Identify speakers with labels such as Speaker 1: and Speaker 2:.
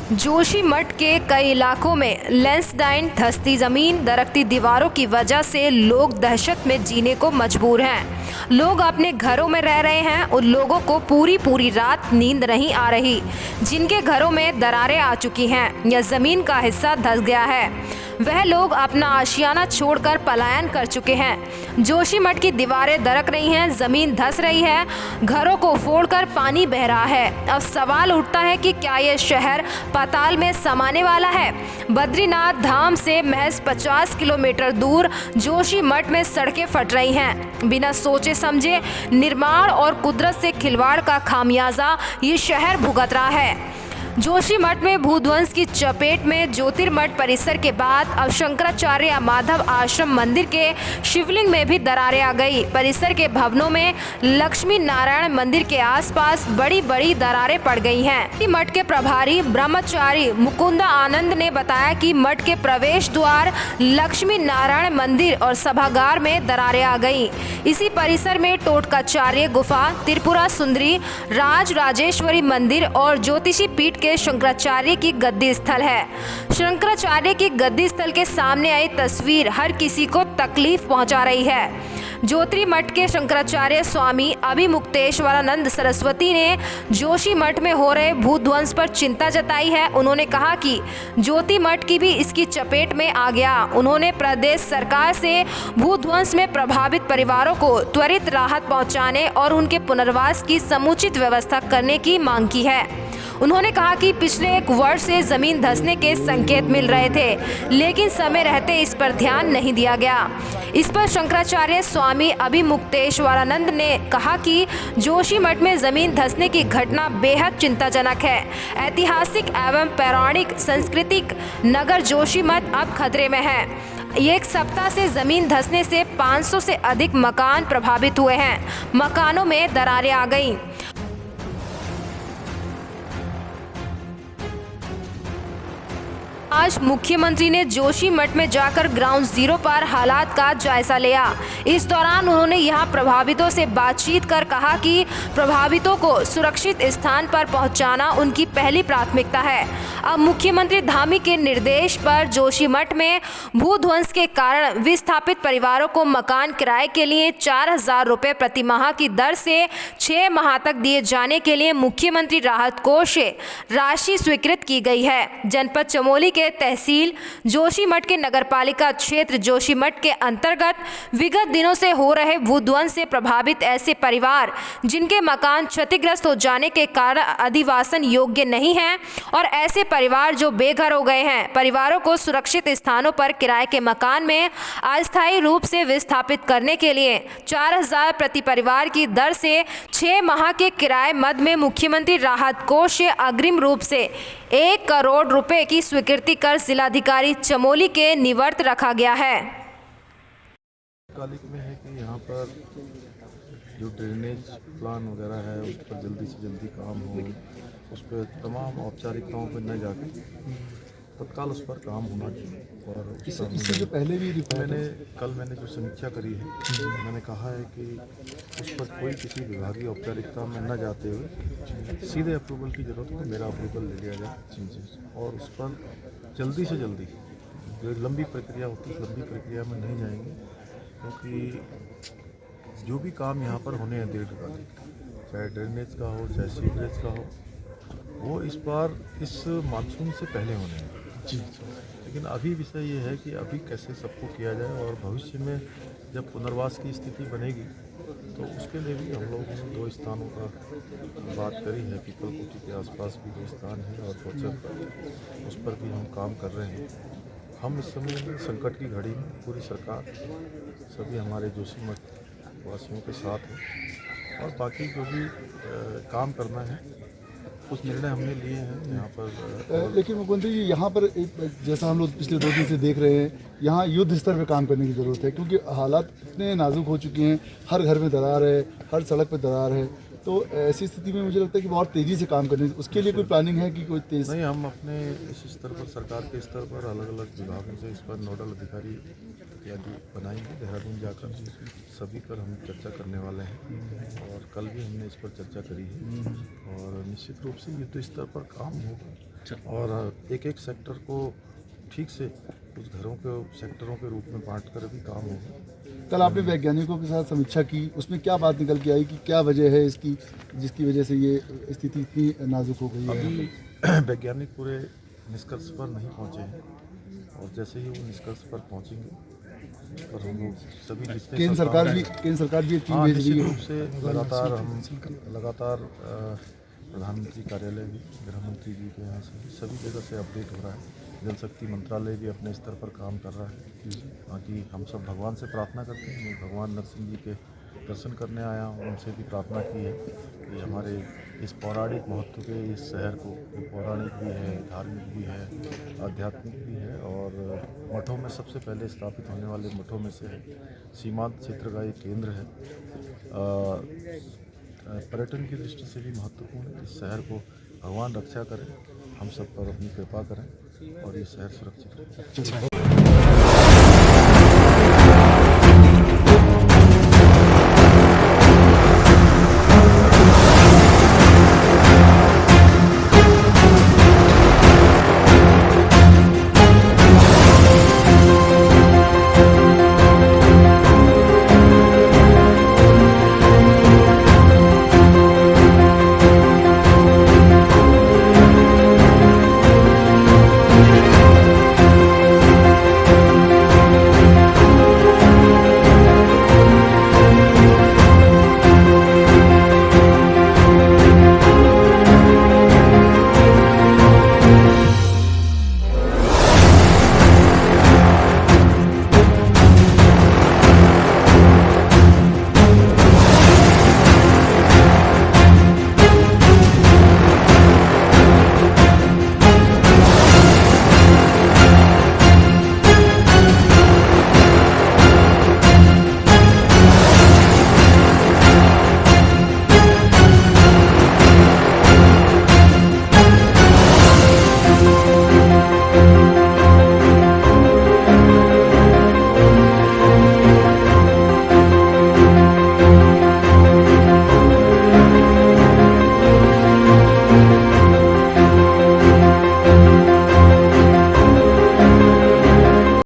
Speaker 1: जोशीमठ के कई इलाकों में लैंडस्लाइड, धंसती जमीन, दरकती दीवारों की वजह से लोग दहशत में जीने को मजबूर हैं। लोग अपने घरों में रह रहे हैं। उन लोगों को पूरी रात नींद नहीं आ रही, जिनके घरों में दरारें आ चुकी हैं या जमीन का हिस्सा धंस गया है। वह लोग अपना आशियाना छोड़कर पलायन कर चुके हैं। जोशीमठ की दीवारें दरक रही हैं, जमीन धंस रही है, घरों को फोड़कर पानी बह रहा है। अब सवाल उठता है कि क्या यह शहर पाताल में समाने वाला है? बद्रीनाथ धाम से महज 50 किलोमीटर दूर जोशीमठ में सड़कें फट रही हैं। बिना सोचे समझे निर्माण और कुदरत से खिलवाड़ का खामियाजा ये शहर भुगत रहा है। जोशीमठ में भूध्वंस की चपेट में ज्योतिर्मठ परिसर के बाद अब शंकराचार्य माधव आश्रम मंदिर के शिवलिंग में भी दरारें आ गई। परिसर के भवनों में लक्ष्मी नारायण मंदिर के आसपास बड़ी दरारें पड़ गई हैं। मठ के प्रभारी ब्रह्मचारी मुकुंदा आनंद ने बताया कि मठ के प्रवेश द्वार, लक्ष्मी नारायण मंदिर और सभागार में दरारें आ गई। इसी परिसर में टोटकाचार्य गुफा, त्रिपुरा सुंदरी, राज राजेश्वरी मंदिर और ज्योतिषी पीठ शंकराचार्य की गद्दी स्थल है। शंकराचार्य की गद्दी स्थल के सामने आई तस्वीर हर किसी को तकलीफ पहुंचा रही है। ज्योतिर्मठ के शंकराचार्य स्वामी अभिमुक्तेश्वरानंद सरस्वती ने जोशीमठ में हो रहे भूध्वंस पर चिंता जताई है। उन्होंने कहा कि ज्योतिर्मठ की भी इसकी चपेट में आ गया। उन्होंने प्रदेश सरकार से भूध्वंस में प्रभावित परिवारों को त्वरित राहत पहुंचाने और उनके पुनर्वास की समुचित व्यवस्था करने की मांग की है। उन्होंने कहा कि पिछले 1 वर्ष से जमीन धंसने के संकेत मिल रहे थे, लेकिन समय रहते इस पर ध्यान नहीं दिया गया। इस पर शंकराचार्य स्वामी अभिमुक्तेश्वरानंद ने कहा कि जोशीमठ में जमीन धंसने की घटना बेहद चिंताजनक है। ऐतिहासिक एवं पौराणिक सांस्कृतिक नगर जोशीमठ अब खतरे में है। 1 सप्ताह से जमीन धंसने से 500 से अधिक मकान प्रभावित हुए हैं। मकानों में दरारें आ गई। आज मुख्यमंत्री ने जोशीमठ में जाकर ग्राउंड जीरो पर हालात का जायजा लिया। इस दौरान उन्होंने यहां प्रभावितों से बातचीत कर कहा कि प्रभावितों को सुरक्षित स्थान पर पहुंचाना उनकी पहली प्राथमिकता है। अब मुख्यमंत्री धामी के निर्देश पर जोशीमठ में भूध्वंस के कारण विस्थापित परिवारों को मकान किराए के लिए 4,000 रुपये प्रति माह की दर से 6 माह तक दिए जाने के लिए मुख्यमंत्री राहत कोष से राशि स्वीकृत की गई है। जनपद चमोली के तहसील जोशीमठ के नगरपालिका क्षेत्र जोशीमठ के अंतर्गत विगत दिनों से हो रहे भूध्वंस से प्रभावित ऐसे परिवार जिनके मकान क्षतिग्रस्त हो जाने के कारण अधिवासन योग्य नहीं हैं और ऐसे परिवार जो बेघर हो गए हैं, परिवारों को सुरक्षित स्थानों पर किराए के मकान में अस्थायी रूप से विस्थापित करने के लिए 4,000 प्रति परिवार की दर से 6 माह के किराए मद में मुख्यमंत्री राहत कोष से अग्रिम रूप से 1 करोड़ रुपए की स्वीकृति कर जिलाधिकारी चमोली के निवर्त रखा गया है।
Speaker 2: कालिक में है कि यहाँ पर जो ड्रेनेज प्लान वगैरह है उस पर जल्दी से जल्दी काम हो, उस पर तमाम औपचारिकताओं पर न जाके तत्काल उस पर काम होना चाहिए। और इससे जो पहले भी मैंने जो समीक्षा करी है, मैंने कहा है कि उस पर कोई किसी विभागीय औपचारिकता में न जाते हुए सीधे अप्रूवल की ज़रूरत है, मेरा अप्रूवल ले लिया जाए और उस पर जल्दी से जल्दी जो लंबी प्रक्रिया होती है लंबी प्रक्रिया में नहीं जाएंगे, क्योंकि जो भी काम यहाँ पर होने हैं दीर्घकालिक, चाहे ड्रेनेज का हो चाहे सीवरेज का हो, वो इस बार इस मानसून से पहले होने हैं। लेकिन अभी विषय ये है कि अभी कैसे सबको किया जाए और भविष्य में जब पुनर्वास की स्थिति बनेगी तो उसके लिए भी हम लोगों ने 2 स्थानों का बात करी है। पीपलकोटी के आसपास भी 2 स्थान है और कोचर पर, उस पर भी हम काम कर रहे हैं। हम इस समय संकट की घड़ी में पूरी सरकार सभी हमारे जोशीमठ वासियों के साथ है और बाकी जो भी काम करना है कुछ निर्णय हमने लिए हैं यहाँ पर।
Speaker 3: लेकिन मुख्यमंत्री जी, यहाँ पर जैसा हम लोग पिछले 2 दिन से देख रहे हैं, यहाँ युद्ध स्तर पर काम करने की ज़रूरत है, क्योंकि हालात इतने नाजुक हो चुके हैं। हर घर में दरार है, हर सड़क पर दरार है। तो ऐसी स्थिति में मुझे लगता है कि बहुत तेज़ी से काम करने, उसके लिए कोई प्लानिंग है कि कोई तेज़?
Speaker 2: नहीं, हम अपने इस स्तर पर, सरकार के स्तर पर अलग अलग विभागों से इस पर नोडल अधिकारी इत्यादि बनाएंगे। देहरादून जाकर सभी पर हम चर्चा करने वाले हैं और कल भी हमने इस पर चर्चा करी है और निश्चित रूप से युद्ध स्तर पर काम होगा और एक एक सेक्टर को ठीक से कुछ घरों के सेक्टरों के रूप में बांट कर भी काम होगा।
Speaker 3: कल आपने वैज्ञानिकों के साथ समीक्षा की, उसमें क्या बात निकल के आई कि क्या वजह है इसकी जिसकी वजह से ये स्थिति इतनी नाजुक हो गई है?
Speaker 2: अभी वैज्ञानिक पूरे निष्कर्ष पर नहीं पहुंचे हैं और जैसे ही वो निष्कर्ष पर पहुंचेंगे और हम लोग सभी जितने
Speaker 3: केंद्र सरकार भी एक टीम
Speaker 2: हाँ,
Speaker 3: भेज रही
Speaker 2: निश्चित
Speaker 3: है।
Speaker 2: रूप से लगातार प्रधानमंत्री कार्यालय भी, गृह मंत्री जी के यहाँ से सभी जगह से अपडेट हो रहा है। जल शक्ति मंत्रालय भी अपने स्तर पर काम कर रहा है। बाकी हम सब भगवान से प्रार्थना करते हैं। मैं भगवान नरसिंह जी के दर्शन करने आया हूँ, उनसे भी प्रार्थना की है कि हमारे इस पौराणिक महत्व के इस शहर को, पौराणिक भी है, धार्मिक भी है, आध्यात्मिक भी है और मठों में सबसे पहले स्थापित होने वाले मठों में से है। सीमांत क्षेत्र का एक केंद्र है, पर्यटन की दृष्टि से भी महत्वपूर्ण है। इस शहर को भगवान रक्षा करें, हम सब पर अपनी कृपा करें और ये शहर सुरक्षित रहे।